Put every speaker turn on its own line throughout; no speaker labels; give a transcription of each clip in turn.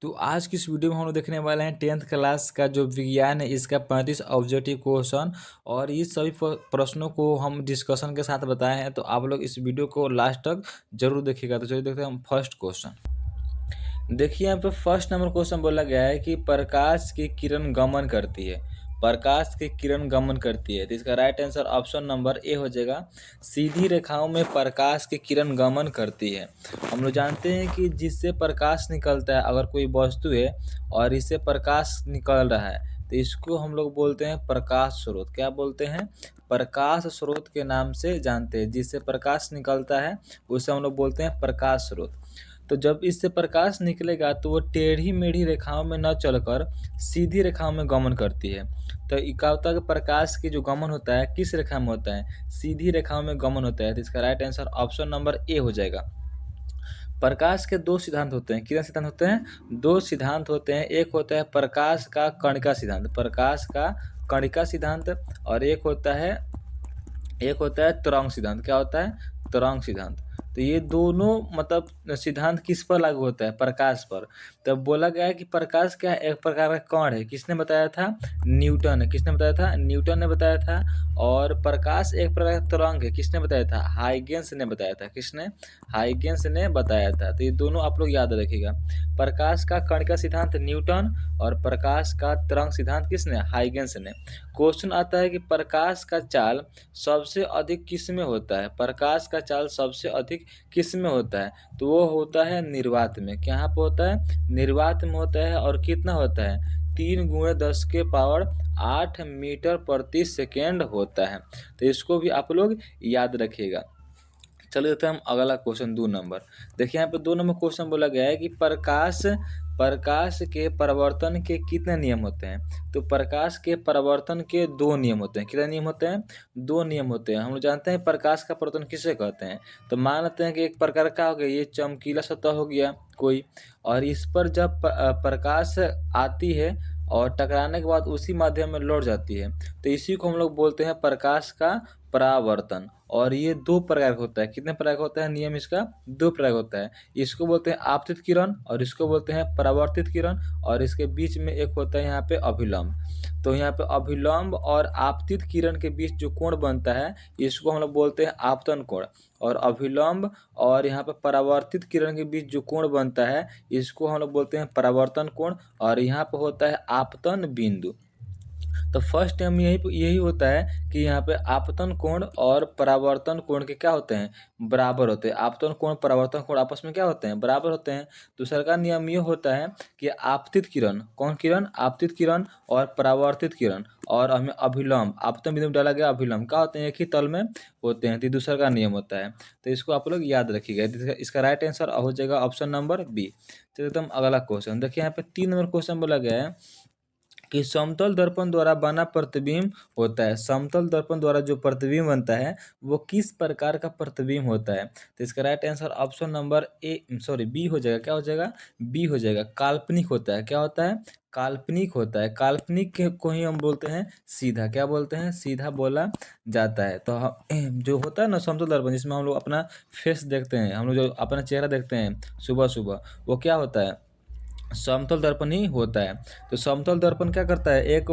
तो आज की इस वीडियो में हम लोग देखने वाले हैं 10th क्लास का जो विज्ञान है इसका 35 ऑब्जेक्टिव क्वेश्चन और इस सभी प्रश्नों को हम डिस्कशन के साथ बताए हैं। तो आप लोग इस वीडियो को लास्ट तक जरूर देखिएगा। तो चलिए देखते हैं हम फर्स्ट क्वेश्चन। देखिए यहाँ पे फर्स्ट नंबर क्वेश्चन बोला गया है कि प्रकाश की किरण गमन करती है। प्रकाश की किरण गमन करती है तो इसका right answer option number A हो जाएगा। सीधी रेखाओं में प्रकाश की किरण गमन करती है। हम लोग जानते हैं कि जिससे प्रकाश निकलता है, अगर कोई वस्तु है और इससे प्रकाश निकल रहा है तो इसको हम लोग बोलते हैं प्रकाश स्रोत। क्या बोलते हैं? प्रकाश स्रोत के नाम से जानते हैं। जिससे प्रकाश निकलता है उसे हम लोग बोलते हैं प्रकाश स्रोत। तो जब इससे प्रकाश निकलेगा तो वो टेढ़ी मेढ़ी रेखाओं में न चलकर सीधी रेखाओं में गमन करती है। तो क्या होता है कि प्रकाश की जो गमन होता है किस रेखा में होता है? सीधी रेखाओं में गमन होता है। तो इसका right answer option number A हो जाएगा। प्रकाश के दो सिद्धांत होते हैं। कितने सिद्धांत होते हैं? दो सिद्धांत होते हैं। एक होता है प्रकाश का कणिका सिद्धांत, प्रकाश का कणिका सिद्धांत, और एक होता है तरंग सिद्धांत। क्या होता है? तरंग सिद्धांत। तो ये दोनों मतलब सिद्धांत किस पर लागू होता है? प्रकाश पर। तब बोला गया है कि प्रकाश क्या है? एक प्रकार का कण है। किसने बताया था? न्यूटन ने। किसने बताया था? न्यूटन ने बताया था। और प्रकाश एक प्रकार का तरंग है। किसने बताया था? हाइगेंस ने बताया था। किसने? हाइगेंस ने बताया था। तो ये दोनों आप लोग याद रखिएगा। प्रकाश का कणिका सिद्धांत न्यूटन और प्रकाश का तरंग सिद्धांत किसने? हाइगेंस ने। क्वेश्चन आता है कि प्रकाश का चाल सबसे अधिक किस में होता है? प्रकाश का चाल सबसे अधिक किस में होता है? तो वो होता है निर्वात में। कहाँ पे होता है? निर्वात में होता है। और कितना होता है? 3 × 10⁸ मीटर प्रति सेकेंड होता है। तो इसको भी आप लोग याद रखिएगा। चलिए देखते हैं हम अगला क्वेश्चन 2 नंबर। देखिए यहाँ पे 2 नंबर क्वेश्चन बोला गया है कि प्रकाश के परिवर्तन के कितने नियम होते हैं? तो प्रकाश के परिवर्तन के 2 नियम होते हैं। कितने नियम होते हैं? 2 नियम होते हैं। हम लोग जानते हैं प्रकाश का परिवर्तन किसे कहते हैं। तो मान लेते हैं कि एक प्रकार का हो गया, ये चमकीला सतह हो गया कोई, और इस पर जब प्रकाश आती है और टकराने के बाद उसी माध्यम में लौट जाती है तो इसी को हम लोग बोलते हैं प्रकाश का परावर्तन। और ये 2 प्रकार का होता है। कितने प्रकार का होता है? नियम इसका 2 प्रकार का होता है। इसको बोलते हैं आपतित किरण और इसको बोलते हैं परावर्तित किरण, और इसके बीच में एक होता है यहाँ पे अभिलंब। तो यहाँ पे अभिलंब और आपतित किरण के बीच जो कोण बनता है इसको हम लोग बोलते हैं आपतन कोण, और अभिलंब और यहाँ पे परावर्तित किरण के बीच जो कोण बनता है इसको हम लोग बोलते हैं परावर्तन कोण, और यहाँ पे होता है आपतन बिंदु। तो फर्स्ट टाइम यही होता है कि यहाँ पे आपतन कोण और परावर्तन कोण के क्या होते हैं? बराबर होते हैं। आपतन कोण परावर्तन कोण आपस में क्या होते हैं? बराबर होते हैं। दूसरा का नियम ये होता है कि आपतित किरण, कौन किरण? आपतित किरण और परावर्तित किरण और हमें अभिलंब, आपतन बिंदु डाला गया अभिलंब क्या होते हैं? एक ही तल में होते हैं। तो दूसरा का नियम होता है। तो इसको आप लोग याद रखिएगा। इसका राइट आंसर हो जाएगा ऑप्शन नंबर बी। चलिए एकदम अगला क्वेश्चन देखिए। यहाँ पे 3 नंबर क्वेश्चन बोला गया है कि समतल दर्पण द्वारा बना प्रतिबिंब होता है। समतल दर्पण द्वारा जो प्रतिबिंब बनता है वो किस प्रकार का प्रतिबिंब होता है? तो इसका right answer option number B हो जाएगा। क्या हो जाएगा? बी हो जाएगा। काल्पनिक होता है। क्या होता है? काल्पनिक होता है। काल्पनिक को ही हम बोलते हैं सीधा। क्या बोलते हैं? सीधा बोला जाता है। तो जो होता है ना समतल दर्पण, जिसमें हम लोग अपना फेस देखते हैं, हम लोग जो अपना चेहरा देखते हैं सुबह सुबह, वो क्या होता है? समतल दर्पण ही होता है। तो समतल दर्पण क्या करता है? एक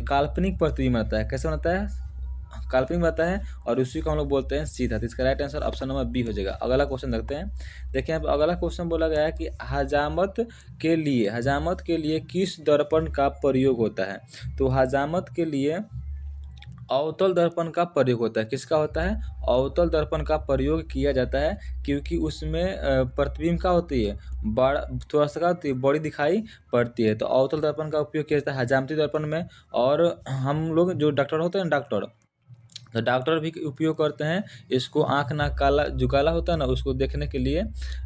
काल्पनिक प्रतिबिंब बनता है। कैसे बनता है? काल्पनिक बनता है, और उसी को हम लोग बोलते हैं सीधा। तो इसका right answer option number B हो जाएगा। अगला क्वेश्चन देखते हैं। देखिए यहाँ पे अगला क्वेश्चन बोला गया है कि हजामत के लिए किस दर्पण का प्रयोग होता है? तो हजामत के लिए अवतल दर्पण का प्रयोग होता है। किसका होता है? अवतल दर्पण का प्रयोग किया जाता है, क्योंकि उसमें प्रतिबिंब क्या होती है? बड़ा, थोड़ा सा क्या होती है? बड़ी दिखाई पड़ती है। तो अवतल दर्पण का उपयोग किया जाता है हजामती दर्पण में। और हम लोग जो डॉक्टर होते हैं, तो डॉक्टर भी उपयोग करते हैं इसको। आँख नाक काला जो काला होता है ना उसको देखने के लिए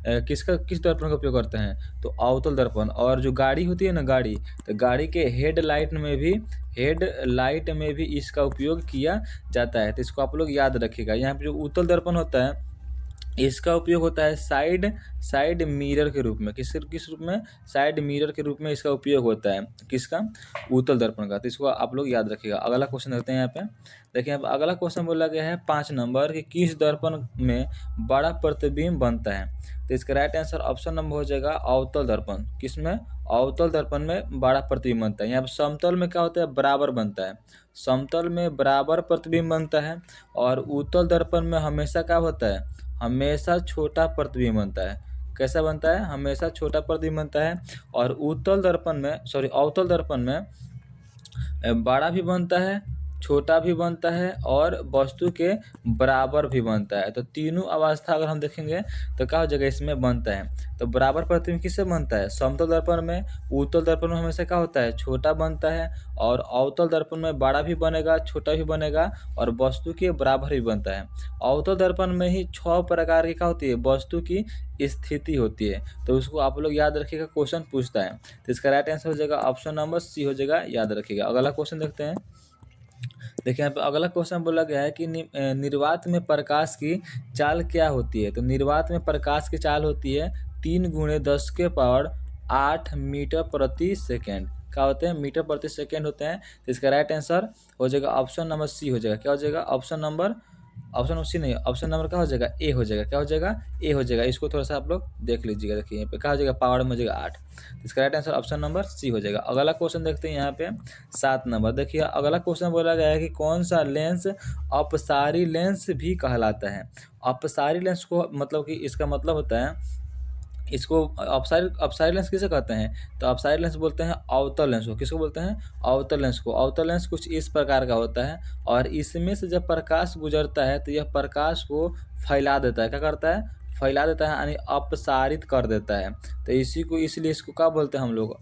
किस दर्पण का उपयोग करते हैं? तो अवतल दर्पण। और जो गाड़ी होती है ना, तो गाड़ी के हेडलाइट में भी इसका उपयोग किया जाता है। तो इसको आप लोग याद रखिएगा। यहाँ पे जो उत्तल दर्पण होता है इसका उपयोग होता है साइड मिरर के रूप में। किस रूप में? साइड मिरर के रूप में इसका उपयोग होता है। किसका? उत्तल दर्पण का। तो इसको आप लोग याद रखिएगा। अगला क्वेश्चन देखते हैं। यहाँ पे देखिए, अब अगला क्वेश्चन बोला गया है 5 नंबर कि किस दर्पण में बड़ा प्रतिबिंब बनता है? तो इसका राइट आंसर ऑप्शन नंबर हो जाएगा अवतल दर्पण। किसमें? अवतल दर्पण में बड़ा प्रतिबिंब बनता है। यहाँ पर समतल में क्या होता है? बराबर बनता है। समतल में बराबर प्रतिबिंब बनता है और उत्तल दर्पण में हमेशा क्या होता है? हमेशा छोटा प्रतिबिंब बनता है। कैसा बनता है? हमेशा छोटा प्रतिबिंब बनता है। और उत्तल दर्पण में अवतल दर्पण में बड़ा भी बनता है, छोटा भी बनता है और वस्तु के बराबर भी बनता है। तो तीनों अवस्था अगर हम देखेंगे तो क्या हो जाएगा? इसमें बनता है। तो बराबर प्रतिबिंब किससे बनता है? समतल दर्पण में। उत्तल दर्पण में हमेशा क्या होता है? छोटा बनता है। और अवतल दर्पण में बड़ा भी बनेगा, छोटा भी बनेगा और वस्तु के बराबर भी बनता है। अवतल दर्पण में ही 6 प्रकार की क्या होती है? वस्तु की स्थिति होती है। तो उसको आप लोग याद रखिएगा, क्वेश्चन पूछता है। तो इसका राइट आंसर हो जाएगा ऑप्शन नंबर सी हो जाएगा, याद रखिएगा। अगला क्वेश्चन देखते हैं। देखिए यहाँ पे अगला क्वेश्चन बोला गया है कि निर्वात में प्रकाश की चाल क्या होती है? तो निर्वात में प्रकाश की चाल होती है 3 × 10⁸ मीटर प्रति सेकेंड। क्या होते हैं? मीटर प्रति सेकेंड होते हैं। तो इसका राइट आंसर हो जाएगा ऑप्शन नंबर सी हो जाएगा। क्या हो जाएगा? ऑप्शन नंबर सी नहीं, ऑप्शन नंबर क्या हो जाएगा? ए हो जाएगा। क्या हो जाएगा? ए हो जाएगा। इसको थोड़ा सा आप लोग देख लीजिएगा। देखिए यहाँ पे क्या हो जाएगा? पावर में हो जाएगा 8। इसका right answer option number C हो जाएगा। अगला क्वेश्चन देखते हैं यहाँ पे 7 नंबर। देखिए अगला क्वेश्चन बोला गया है कि कौन सा लेंस अपसारी लेंस भी कहलाता है? अपसारी लेंस को मतलब कि इसका मतलब होता है, इसको अपसारी लेंस किसे कहते हैं? तो अपसारी लेंस बोलते हैं अवतल लेंस को। किसको बोलते हैं? अवतल लेंस को। अवतल लेंस कुछ इस प्रकार का होता है और इसमें से जब प्रकाश गुजरता है तो यह प्रकाश को फैला देता है। क्या करता है? फैला देता है, यानी अपसारित कर देता है। तो इसलिए इसको क्या बोलते हैं हम लोग?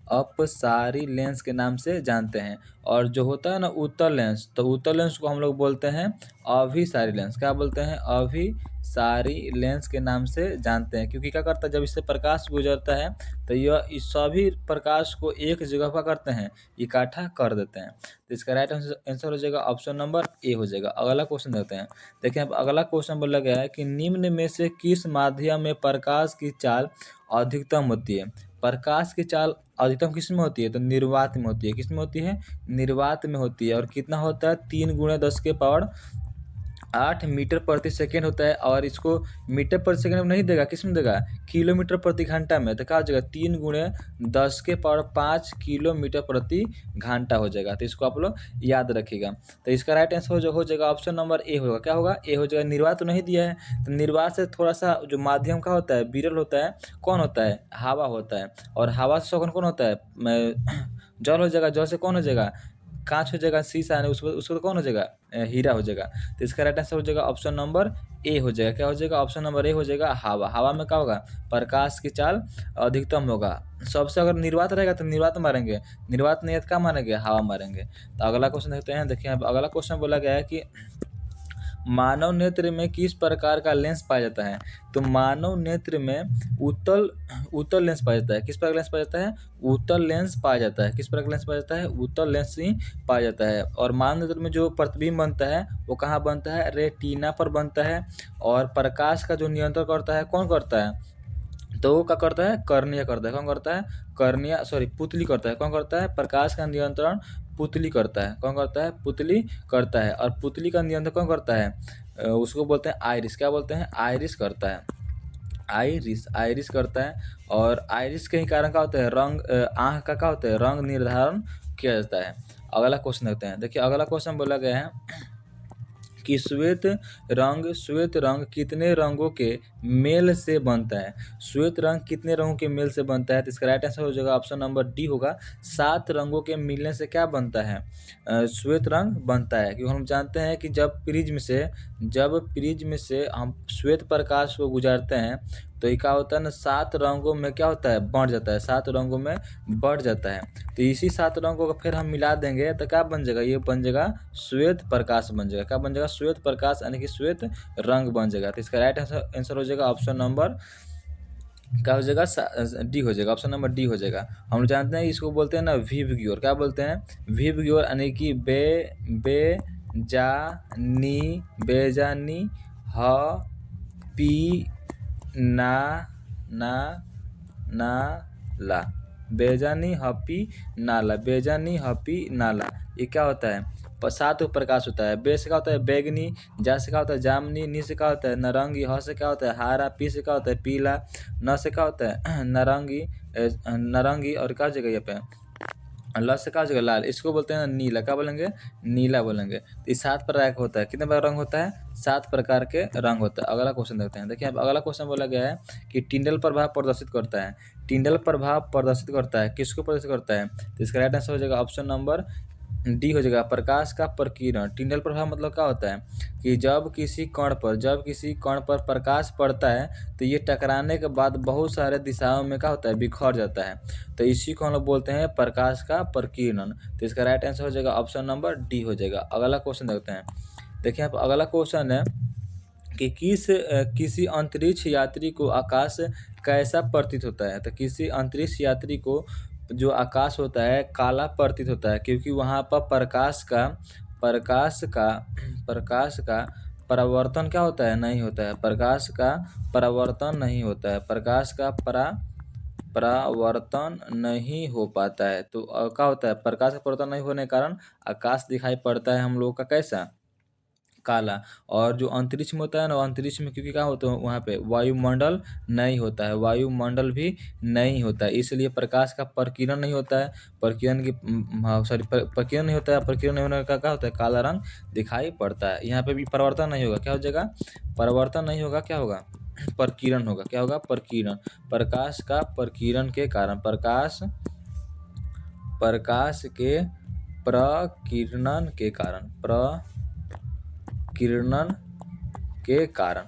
अपसारी लेंस के नाम से जानते हैं। और जो होता है ना उत्तल लेंस, तो उत्तल लेंस को हम लोग बोलते हैं अभिसारी लेंस। क्या बोलते हैं? अभिसारी लेंस के नाम से जानते हैं। क्योंकि क्या करता है? जब इससे प्रकाश गुजरता है तो यह इस सभी प्रकाश को एक जगह पर करते हैं, इकट्ठा कर देते हैं। तो इसका राइट आंसर हो जाएगा ऑप्शन नंबर ए हो जाएगा। अगला क्वेश्चन देखते हैं। देखिए अगला क्वेश्चन बोला गया है कि निम्न में से किस माध्यम में प्रकाश की चाल अधिकतम होती है? प्रकाश की चाल अधिकतम किस में होती है? तो निर्वात में होती है। किस में होती है? निर्वात में होती है। और कितना होता है? 3 × 10⁸ मीटर प्रति सेकेंड होता है। और इसको मीटर प्रति सेकेंड में नहीं देगा, किस में देगा? किलोमीटर प्रति घंटा में। तो क्या हो जाएगा? 3 × 10⁵ किलोमीटर प्रति घंटा हो जाएगा। तो इसको आप लोग याद रखिएगा। तो इसका राइट आंसर हो जाएगा ऑप्शन नंबर ए होगा। क्या होगा? ए हो जाएगा। निर्वात तो नहीं दिया है, तो निर्वात से थोड़ा सा जो माध्यम का होता है, विरल होता है, कौन होता है? हवा होता है। और हवा से कौन होता है? जल हो जाएगा। जल से कौन हो जाएगा? कांच हो जाएगा, शीशा है उसको तो कौन हो जाएगा? हीरा हो जाएगा। तो इसका राइट आंसर हो जाएगा ऑप्शन नंबर ए हो जाएगा। क्या हो जाएगा? ऑप्शन नंबर ए हो जाएगा हवा। हवा में क्या होगा? प्रकाश की चाल अधिकतम होगा। सबसे अगर निर्वात रहेगा तो निर्वात मारेंगे, निर्वात नहीं है तो क्या मारेंगे? हवा मारेंगे। तो अगला क्वेश्चन देखते हैं। देखिए अगला क्वेश्चन बोला गया है कि मानव नेत्र में किस प्रकार का लेंस पाया जाता है? तो मानव नेत्र में उत्तल लेंस पाया जाता है। किस प्रकार लेंस पाया जाता है? उत्तल लेंस पाया जाता है। किस प्रकार लेंस पाया जाता है? उत्तल लेंस ही पाया जाता है। और मानव नेत्र में जो प्रतिबिंब बनता है वो कहाँ बनता है? रेटिना पर बनता है। और प्रकाश का जो नियंत्रण करता है कौन करता है? तो वो क्या करता है? कर्निया करता है। कौन करता है? पुतली करता है। कौन करता है? प्रकाश का नियंत्रण पुतली करता है। कौन करता है? पुतली करता है। और पुतली का नियंत्रण कौन करता है? उसको बोलते हैं आइरिस। क्या बोलते हैं? आइरिस करता है। आइरिस करता है। और आइरिस के ही कारण क्या होता है? आँख का क्या होता है? रंग निर्धारण किया जाता है। अगला क्वेश्चन देखते हैं। देखिए अगला क्वेश्चन बोला गया है कि श्वेत रंग कितने रंगों के मेल से बनता है? श्वेत रंग कितने रंगों के मेल से बनता है? तो इसका राइट आंसर हो जाएगा ऑप्शन नंबर डी होगा। 7 रंगों के मिलने से क्या बनता है? श्वेत रंग बनता है। क्योंकि हम जानते हैं कि जब प्रिज्म से हम श्वेत प्रकाश को गुजारते हैं तो ये क्या होता है ना, 7 रंगों में क्या होता है? बढ़ जाता है। 7 रंगों में बढ़ जाता है। तो इसी 7 रंगों को फिर हम मिला देंगे तो क्या बन जाएगा? ये बन जाएगा श्वेत प्रकाश बन जाएगा। क्या बन जाएगा? श्वेत प्रकाश, यानी कि श्वेत रंग बन जाएगा। तो इसका राइट आंसर हो जाएगा ऑप्शन नंबर क्या हो जाएगा? डी हो जाएगा। ऑप्शन नंबर डी हो जाएगा। हम लोग जानते हैं इसको बोलते हैं ना विबग्योर। क्या बोलते हैं? विबग्योर, यानी कि बेजानी ह पी ना ला। बेजानी हपी नाला, बेजानी हपी नाला, ये क्या होता है? 7 प्रकाश होता है। बे से क्या होता है? बैगनी, जा से क्या होता है? जामनी, नी से क्या होता है? नारंगी, ह से क्या होता है? हरा, पी से क्या होता है? पीला, न से क्या होता है? नारंगी, नारंगी, और क्या जगह यहाँ पे ल से क्या जगह? लाल, इसको बोलते हैं नीला। क्या बोलेंगे? नीला बोलेंगे। तो ये 7 प्रकार का होता है। कितने प्रकार रंग होता है? 7 प्रकार के रंग होता है। अगला क्वेश्चन देखते हैं। देखिए अब अगला क्वेश्चन बोला गया है कि टिंडल प्रभाव प्रदर्शित करता है। टिंडल प्रभाव प्रदर्शित करता है, किसको प्रदर्शित करता है? तो इसका राइट आंसर हो जाएगा ऑप्शन नंबर डी हो जाएगा, प्रकाश का प्रकीर्णन। टिंडल प्रभाव मतलब क्या होता है कि जब किसी कण पर प्रकाश पड़ता है तो ये टकराने के बाद बहुत सारे दिशाओं में क्या होता है? बिखर जाता है। तो इसी को हम लोग बोलते हैं प्रकाश का प्रकीर्णन। तो इसका राइट आंसर हो जाएगा ऑप्शन नंबर डी हो जाएगा। अगला क्वेश्चन देखते हैं। देखिए आप अगला क्वेश्चन है कि किसी अंतरिक्ष यात्री को आकाश कैसा प्रतीत होता है? तो किसी अंतरिक्ष यात्री को जो आकाश होता है काला प्रतीत होता है, क्योंकि वहाँ पर प्रकाश का परावर्तन क्या होता है? नहीं होता है। प्रकाश का परावर्तन नहीं होता है। प्रकाश का परावर्तन नहीं हो पाता है। तो क्या होता है? प्रकाश का परावर्तन नहीं होने के कारण आकाश दिखाई पड़ता है हम लोगों का कैसा? काला। और जो अंतरिक्ष में होता है ना, अंतरिक्ष में क्योंकि क्या होता है वहाँ पे वायुमंडल नहीं होता है, वायुमंडल भी नहीं होता है, इसलिए प्रकाश का प्रकीर्णन नहीं होता है। प्रकीर्णन की प्रकीर्णन नहीं होता है। प्रकीर्णन नहीं होने का क्या होता है? काला रंग दिखाई पड़ता है। यहाँ पे भी परिवर्तन नहीं होगा। क्या हो जाएगा? परिवर्तन नहीं होगा, क्या होगा? प्रकीर्णन होगा। क्या होगा? प्रकीर्णन। प्रकाश का प्रकीर्णन के कारण, प्रकाश के प्रकीर्णन के कारण,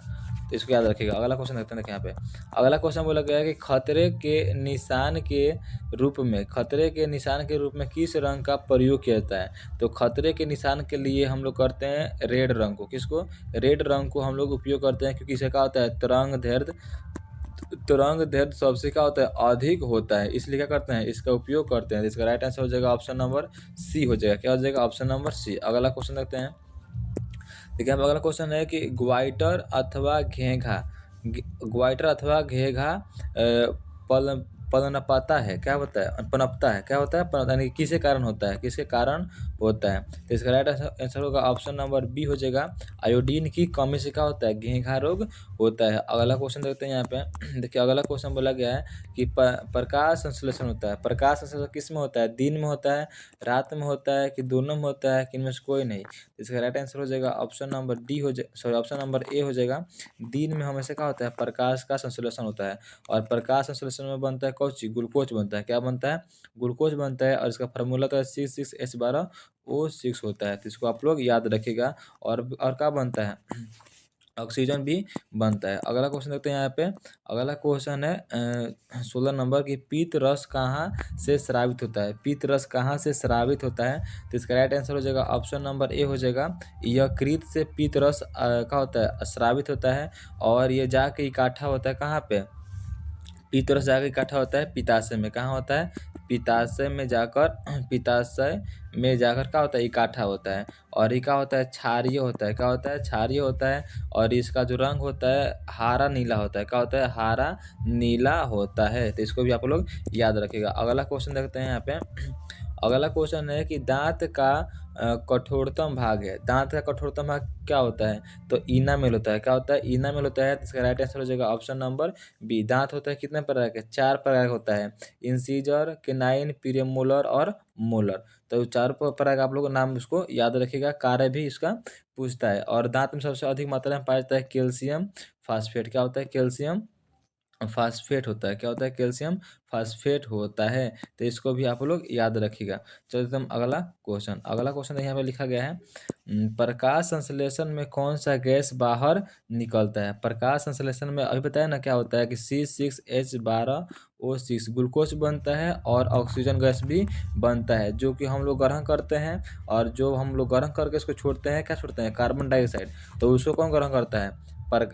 तो इसको याद रखिएगा। अगला क्वेश्चन देखते हैं। देखिए यहाँ पे अगला क्वेश्चन बोला गया है कि खतरे के निशान के रूप में किस रंग का प्रयोग किया जाता है? तो खतरे के निशान के लिए हम लोग करते हैं रेड रंग को। किसको? रेड रंग को हम लोग उपयोग करते हैं, क्योंकि इसे क्या होता है? तरंग दैर्ध्य सबसे क्या होता है? अधिक होता है, इसलिए क्या करते हैं? इसका उपयोग करते हैं। इसका राइट आंसर हो जाएगा ऑप्शन नंबर सी हो जाएगा। क्या हो जाएगा? Option number C. अगला क्वेश्चन देखते हैं। देखिए अब अगला क्वेश्चन है कि ग्वाइटर अथवा घेघा पल पनपता है। क्या होता है? पनपता है। क्या होता है? पनपता, यानी किसके कारण होता है? किसके कारण होता है? तो इसका राइट आंसर होगा ऑप्शन नंबर बी हो जाएगा। आयोडीन की कमी से क्या होता है? घेघा रोग होता है। अगला क्वेश्चन देखते हैं यहाँ पे। देखिए अगला क्वेश्चन बोला गया है कि प्रकाश संश्लेषण होता है। प्रकाश संश्लेषण किस में होता है? दिन में होता है, रात में होता है, कि दोनों में होता है, कि इनमें से कोई नहीं? इसका राइट आंसर हो जाएगा option number D option number A हो जाएगा। दिन में हमेशा क्या होता है? प्रकाश का संश्लेषण होता है। और प्रकाश संश्लेषण में बनता है कौन चीज? ग्लूकोज बनता है। क्या बनता है? ग्लूकोज बनता है। और इसका फार्मूला तो C6H12O6 होता है। तो इसको आप लोग याद रखिएगा। और क्या बनता है? ऑक्सीजन भी बनता है। अगला क्वेश्चन देखते हैं यहाँ पे। अगला क्वेश्चन है 16 नंबर की पीत रस कहाँ से स्रावित होता है? पीत रस कहाँ से स्रावित होता है? तो इसका राइट आंसर हो जाएगा ऑप्शन नंबर ए हो जाएगा। यकृत से पीत रस क्या होता है? स्रावित होता है। और ये जाके इकट्ठा होता है कहाँ पे? पीत रस जाकर इकट्ठा होता है पित्ताशय में। कहाँ होता है? पित्ताशय में जाकर क्या होता है? इकट्ठा होता है। और ये क्या होता है? क्षारीय होता है। क्या होता है? क्षारीय होता है। और इसका जो रंग होता है हरा नीला होता है। क्या होता है? हरा नीला होता है। तो इसको भी आप लोग याद रखिएगा। अगला क्वेश्चन देखते हैं यहाँ पे। अगला क्वेश्चन है कि दांत का कठोरतम भाग है। दांत का कठोरतम भाग क्या होता है? तो इनामेल होता है। क्या होता है? इनामेल होता है। तो इसका राइट आंसर हो जाएगा ऑप्शन नंबर बी। दांत होता है कितने प्रकार के? 4 प्रकार का होता है। इंसीजर, केनाइन, प्रीमोलर और मोलर। तो 4 प्रकार का आप लोग नाम उसको याद रखिएगा। कार्य भी इसका पूछता है। और दांत में सबसे अधिक मात्रा में पाया जाता है कैल्शियम फास्फेट। क्या होता है? कैल्शियम फास्फेट होता है। क्या होता है? कैल्शियम फास्फेट होता है। तो इसको भी आप लोग याद रखिएगा। चलो एकदम अगला क्वेश्चन यहाँ पे लिखा गया है प्रकाश संश्लेषण में कौन सा गैस बाहर निकलता है? प्रकाश संश्लेषण में अभी बताया ना क्या होता है कि C6H12O6 ग्लूकोज बनता है और ऑक्सीजन गैस भी बनता है, जो कि हम लोग ग्रहण करते हैं। और जो हम लोग ग्रहण करके इसको छोड़ते हैं, क्या छोड़ते हैं? Carbon dioxide. तो उसको कौन ग्रहण करता है? पर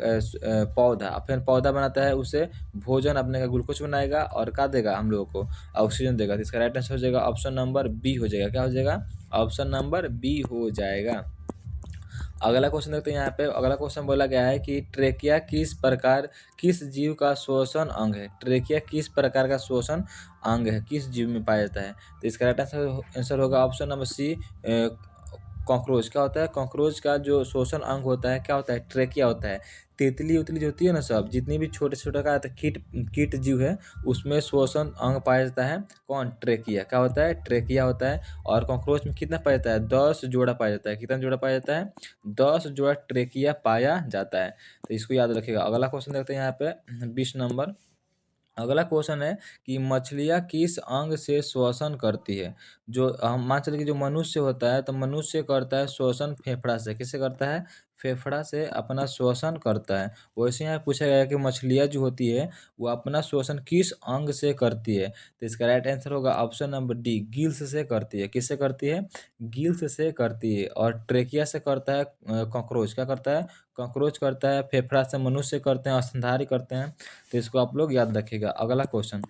पौधा। फिर पौधा बनाता है, उसे भोजन अपने का ग्लूकोज बनाएगा और क्या देगा? हम लोगों को ऑक्सीजन देगा। तो इसका राइट आंसर हो जाएगा ऑप्शन नंबर बी हो जाएगा। क्या हो जाएगा? ऑप्शन नंबर बी हो जाएगा। अगला क्वेश्चन देखते हैं यहाँ पे। अगला क्वेश्चन बोला गया है कि ट्रेकिया किस जीव का श्वसन अंग है। ट्रेकिया किस प्रकार का श्वसन अंग है, किस जीव में पाया जाता है। तो इसका राइट आंसर होगा ऑप्शन नंबर सी, कॉकरोच। क्या होता है, कॉकरोच का जो श्वसन अंग होता है क्या होता है, ट्रेकिया होता है। तितली उतली जो होती है ना, सब जितनी भी छोटे छोटे का कीट जीव है उसमें श्वसन अंग पाया जाता है कौन, ट्रेकिया। क्या होता है, ट्रेकिया होता है। और कॉकरोच में कितना पाया जाता है, 10 जोड़ा पाया जाता है। कितना जोड़ा पाया जाता है, 10 जोड़ा ट्रेकिया पाया जाता है। तो इसको याद रखिएगा। अगला क्वेश्चन देखते हैं यहाँ पे 20 नंबर। अगला क्वेश्चन है कि मछलियाँ किस अंग से श्वसन करती है। जो हम मान चलिए कि जो मनुष्य होता है तो मनुष्य करता है श्वसन फेफड़ा से। किससे करता है, फेफड़ा से अपना श्वसन करता है। वैसे यहाँ पूछा गया है कि मछलियाँ जो होती है वो अपना श्वसन किस अंग से करती है। तो इसका राइट आंसर होगा ऑप्शन नंबर डी, गिल्स से करती है। किससे करती है, गिल्स से करती है। और ट्रेकिया से करता है कॉकरोच। क्या करता है, कॉकरोच करता है। फेफड़ा से मनुष्य करते हैं, स्तनधारी करते हैं। तो इसको आप लोग याद रखिएगा। अगला क्वेश्चन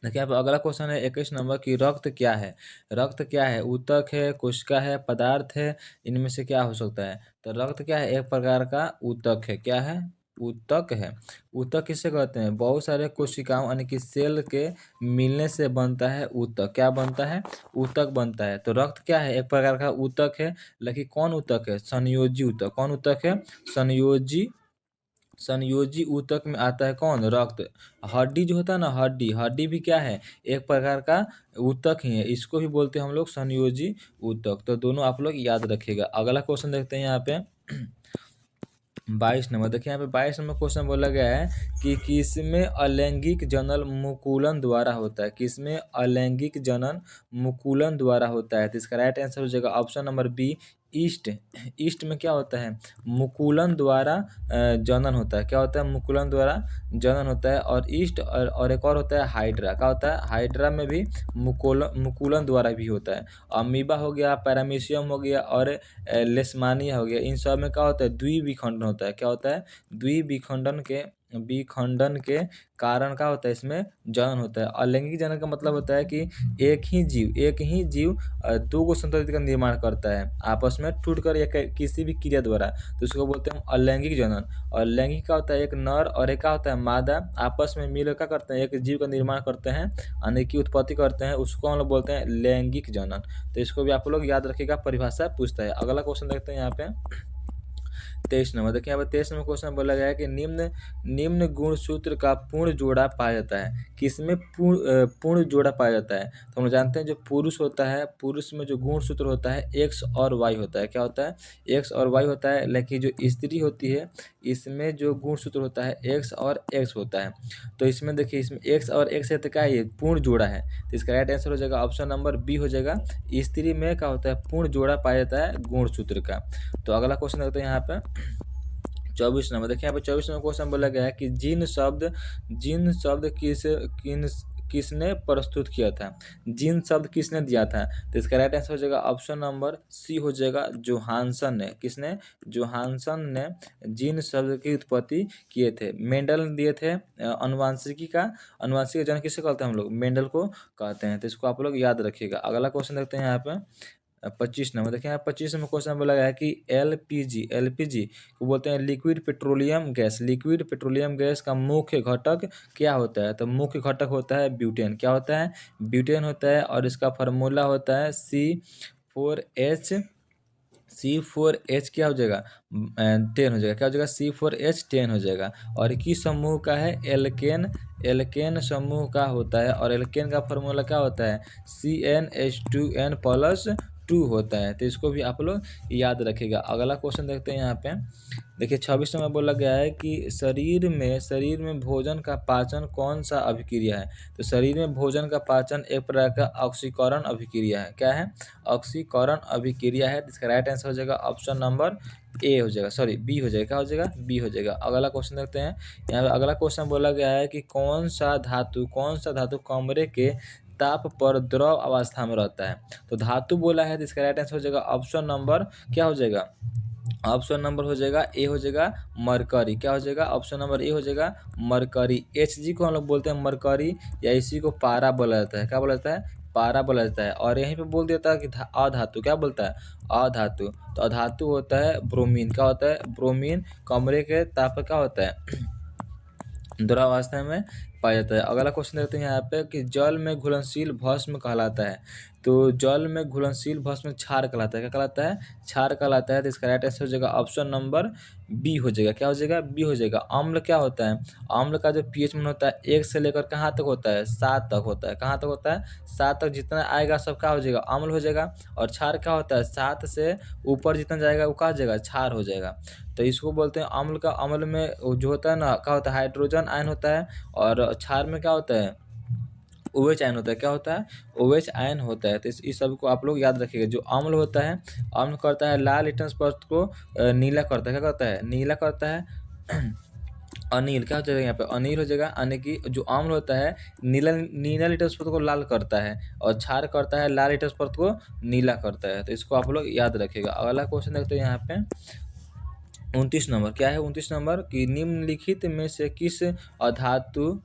देखिए, अब अगला क्वेश्चन है 21 नंबर की रक्त क्या है। रक्त क्या है, ऊतक है, कोशिका है, पदार्थ है, इनमें से क्या हो सकता है। तो रक्त क्या है, एक प्रकार का ऊतक है। क्या है, ऊतक है। ऊतक किससे कहते हैं, बहुत सारे कोशिकाओं यानी कि सेल के मिलने से बनता है ऊतक। क्या बनता है, ऊतक बनता है। तो रक्त क्या है, एक प्रकार का ऊतक है। लेकिन कौन ऊतक है, संयोजी ऊतक। कौन ऊतक है, संयोजी ऊतक में आता है कौन, रक्त। हड्डी जो होता है ना, हड्डी भी क्या है, एक प्रकार का ऊतक ही है। इसको भी बोलते हैं हम लोग संयोजी ऊतक। तो दोनों आप लोग याद रखिएगा। अगला क्वेश्चन देखते हैं यहाँ पे 22 नंबर। देखिए यहाँ पे 22 नंबर क्वेश्चन बोला गया है कि किसमें अलैंगिक जनन मुकुलन द्वारा होता है। किसमें अलैंगिक जनन मुकुलन द्वारा होता है। तो इसका राइट आंसर हो जाएगा option number B, east. East में क्या होता है, मुकुलन द्वारा जनन होता है। क्या होता है, मुकुलन द्वारा जनन होता है। और ईस्ट और एक और होता है हाइड्रा। क्या होता है, हाइड्रा में भी मुकुलन द्वारा भी होता है। अमीबा हो गया, पैरामीशियम हो गया और लेशमानिया हो गया, इन सब में क्या होता है, द्विविखंडन होता है। क्या होता है, विखंडन के कारण क्या होता है, इसमें जनन होता है। अलैंगिक जनन का मतलब होता है कि एक ही जीव दो गो संतति का निर्माण करता है आपस में टूटकर या किसी भी क्रिया द्वारा। तो उसको बोलते हैं अलैंगिक जनन। और लैंगिक का होता है एक नर और एक क्या होता है मादा, आपस में मिलकर क्या करते हैं, एक जीव का निर्माण करते हैं, यानी कि उत्पत्ति करते हैं। उसको हम लोग बोलते हैं लैंगिक जनन। तो इसको भी आप लोग याद रखिएगा, परिभाषा पूछता है। अगला क्वेश्चन देखते हैं यहाँ पे 23 नंबर। देखिए यहाँ पे 23 नंबर क्वेश्चन बोला गया है कि निम्न गुणसूत्र का पूर्ण जोड़ा पाया जाता है। किसमें पूर्ण जोड़ा पाया जाता है। तो हम जानते हैं जो पुरुष होता है, पुरुष में जो गुणसूत्र होता है एक्स और वाई होता है। क्या होता है, एक्स और वाई होता है। लेकिन जो स्त्री होती है इसमें जो गुणसूत्र होता है एक्स और एक्स होता है। तो इसमें देखिए, इसमें एक्स और एक्स है तो क्या है, ये पूर्ण जोड़ा है। तो इसका राइट आंसर हो जाएगा ऑप्शन नंबर बी हो जाएगा। स्त्री में क्या होता है, पूर्ण जोड़ा पाया जाता है गुणसूत्र का। तो अगला क्वेश्चन देखते हैं यहाँ पे 24 नंबर। देखिए यहाँ पे 24 नंबर क्वेश्चन बोला गया है कि जिन शब्द किसने प्रस्तुत किया था। जिन शब्द किसने दिया था। तो इसका राइट आंसर हो जाएगा ऑप्शन नंबर सी हो जाएगा, जोहानसन ने। किसने, जोहानसन ने जिन शब्द की उत्पत्ति किए थे। मेंडल ने दिए थे। अनुवांशिकी का जन किसे कहते हैं हम लोग, मेंडल को कहते हैं। तो इसको आप लोग याद रखिएगा। अगला क्वेश्चन देखते हैं यहाँ पे 25 नंबर। देखिए यहाँ 25 नंबर क्वेश्चन बोला गया है कि एलपीजी को बोलते हैं liquid petroleum gas. Liquid petroleum gas का मुख्य घटक क्या होता है। तो मुख्य घटक होता है ब्यूटेन। क्या होता है, ब्यूटेन होता है। और इसका फार्मूला होता है C4H क्या हो जाएगा, 10 हो जाएगा। क्या हो जाएगा, C4H 10 हो जाएगा। और किस समूह का है, एल्केन समूह का होता है। और एल्केन का फार्मूला क्या होता है, CnH2n+2 होता है। तो इसको भी आप लोग याद रखिएगा। अगला क्वेश्चन देखते हैं यहाँ पे। देखिए 26 में बोला गया है कि शरीर में भोजन का पाचन कौन सा अभिक्रिया है। तो शरीर में भोजन का पाचन एक प्रकार का ऑक्सीकरण अभिक्रिया है। क्या है, ऑक्सीकरण अभिक्रिया है। इसका राइट आंसर हो जाएगा ऑप्शन नंबर ए हो जाएगा, सॉरी बी हो जाएगा। क्या हो जाएगा, बी हो जाएगा। अगला क्वेश्चन देखते हैं। यहाँ पे अगला क्वेश्चन बोला गया है कि कौन सा धातु कमरे के ताप पर द्रव अवस्था में रहता है। तो धातु बोला है, तो इसका राइट आंसर हो जाएगा ऑप्शन नंबर क्या हो जाएगा, ऑप्शन नंबर हो जाएगा ए, हो जाएगा मरकरी। क्या हो जाएगा? ऑप्शन नंबर ए हो जाएगा मरकरी। Hg को हम लोग बोलते हैं मरकरी, या इसी को पारा बोला जाता है। क्या बोला जाता है? पारा बोला जाता है। और यहीं पे बोल देता है कि अधातु। क्या बोलता है? अधातु। तो अधातु होता है ब्रोमीन। क्या होता है? ब्रोमीन। कमरे के ताप पर क्या होता है? द्रवावस्था में पाया जाता है। अगला क्वेश्चन देखते हैं यहाँ पे कि जल में घुलनशील भस्म कहलाता है। तो जल में घुलनशील भस्म क्षार कहलाता है। क्या कहलाता है? क्षार कहलाता है। तो इसका राइट आंसर हो जाएगा ऑप्शन नंबर बी हो जाएगा। क्या हो जाएगा? बी हो जाएगा। अम्ल क्या होता है? अम्ल का जो पीएच मान होता है 1 से लेकर कहाँ तक होता है? 7 तक होता है। कहाँ तक होता है? 7 तक। जितना आएगा सब क्या हो जाएगा? अम्ल हो जाएगा। और क्षार क्या होता है? 7 से ऊपर जितना जाएगा वो क्या हो जाएगा? क्षार हो जाएगा। तो इसको बोलते हैं अम्ल का। अम्ल में जो होता है ना, क्या होता है? हाइड्रोजन आयन होता है। और क्षार में क्या होता है? OH आयन होता है। क्या होता है? OH आयन होता है। तो इस सब को आप लोग याद रखिएगा। जो अम्ल होता है, अम्ल करता है लाल लिटमस परत को नीला करता है। क्या करता है? नीला करता है। अनिल क्या हो जाएगा यहाँ पे? अनिल हो जाएगा। यानी कि जो अम्ल होता है नीला लिटमस परत को लाल करता है, और क्षार करता है लाल लिटमस परत को नीला करता है। तो इसको आप लोग याद रखिएगा। अगला क्वेश्चन देखते हैं यहाँ पे 29 नंबर। क्या है 29 नंबर? कि निम्नलिखित में से किस अधातु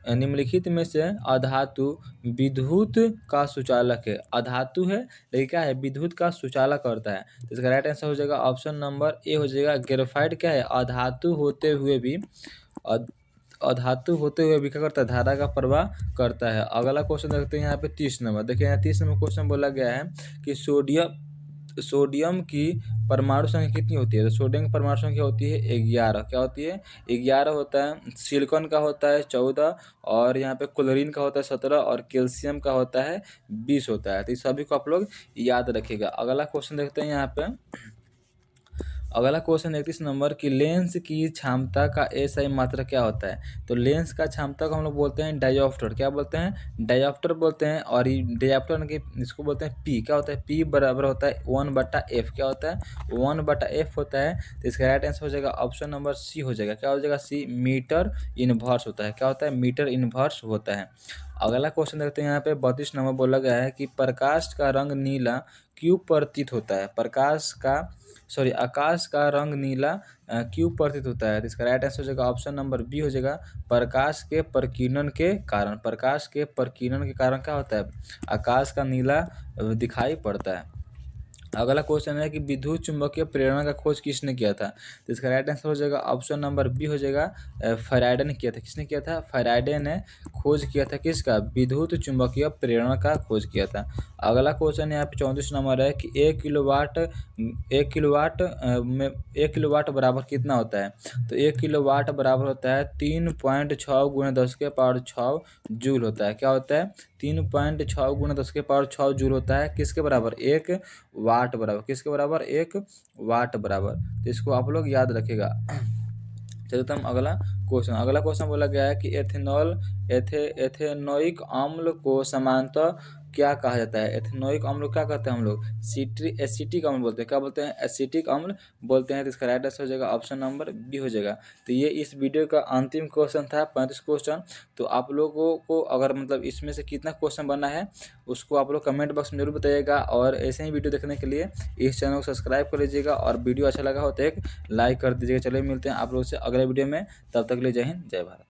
निम्नलिखित में से अधातु विद्युत का सुचालक है? अधातु है लेकिन क्या है? विद्युत का सुचालक करता है। तो इसका राइट आंसर हो जाएगा ऑप्शन नंबर ए हो जाएगा ग्रेफाइट। क्या है? अधातु होते हुए भी अधातु होते हुए भी क्या करता है? धारा का प्रवाह करता है। अगला क्वेश्चन देखते हैं यहाँ पे 30 नंबर। देखिए यहाँ 30 नंबर क्वेश्चन बोला गया है कि सोडियम की परमाणु संख्या कितनी होती है? तो सोडियम की परमाणु संख्या होती है 11। क्या होती है? 11 होता है। सिलिकॉन का होता है 14, और यहाँ पे क्लोरीन का होता है 17, और कैल्शियम का होता है 20 होता है। तो इस सभी को आप लोग याद रखिएगा। अगला क्वेश्चन देखते हैं यहाँ पे। अगला क्वेश्चन 31 नंबर की लेंस की क्षमता का एसआई मात्रा क्या होता है? तो लेंस का क्षमता को हम लोग बोलते हैं डायोप्टर। क्या बोलते हैं? डायोप्टर बोलते हैं। और ये डायोप्टर की इसको बोलते हैं पी। क्या होता है? पी बराबर होता है 1/f। क्या होता है? 1/f होता है। तो इसका राइट आंसर हो जाएगा ऑप्शन नंबर सी हो जाएगा। क्या हो जाएगा? सी। मीटर इनवर्स होता है। क्या होता है? मीटर इनवर्स होता है। अगला क्वेश्चन देखते हैं यहाँ पे 32 नंबर बोला गया है कि प्रकाश का रंग नीला क्यों प्रतीत होता है? आकाश का रंग नीला क्यों प्रतीत होता है? तो इसका राइट आंसर हो जाएगा ऑप्शन नंबर बी हो जाएगा प्रकाश के प्रकीर्णन के कारण। प्रकाश के प्रकीर्णन के कारण क्या होता है? आकाश का नीला दिखाई पड़ता है। अगला क्वेश्चन है कि विद्युत चुंबकीय प्रेरण का खोज किसने किया था? तो इसका राइट आंसर हो जाएगा ऑप्शन नंबर बी हो जाएगा फैराडे ने किया था। किसने किया था? फैराडे ने खोज किया था। किसका? विद्युत चुंबकीय प्रेरण का खोज किया था। अगला क्वेश्चन यहाँ पे 34 नंबर है कि 1 किलोवाट बराबर कितना होता है? तो 1 किलोवाट बराबर होता है 3.6 × 10⁶ जूल होता है। क्या होता है? 3.6 × 10⁶ जूल होता है। किसके बराबर? 1 वाट बराबर। किसके बराबर? 1 वाट बराबर। तो इसको आप लोग याद रखेगा। चलिए तो हम अगला क्वेश्चन बोला गया है कि एथेनोइक अम्ल को सामान्यतः क्या कहा जाता है? एथेनोइक अम्ल को क्या कहते हैं हम लोग? एसिटिक अम्ल बोलते हैं। क्या बोलते हैं? एसिटिक अम्ल बोलते हैं। तो इसका राइट आंसर हो जाएगा ऑप्शन नंबर बी हो जाएगा। तो ये इस वीडियो का अंतिम क्वेश्चन था, 35 क्वेश्चन। तो आप लोगों को अगर मतलब इसमें से कितना क्वेश्चन बना है उसको आप लोग कमेंट बॉक्स में जरूर बताइएगा। और ऐसे ही वीडियो देखने के लिए इस चैनल को सब्सक्राइब कर लीजिएगा, और वीडियो अच्छा लगा हो तो एक लाइक कर दीजिएगा। चलिए मिलते हैं आप लोगों से अगले वीडियो में। तब तक के लिए जय हिंद, जय भारत।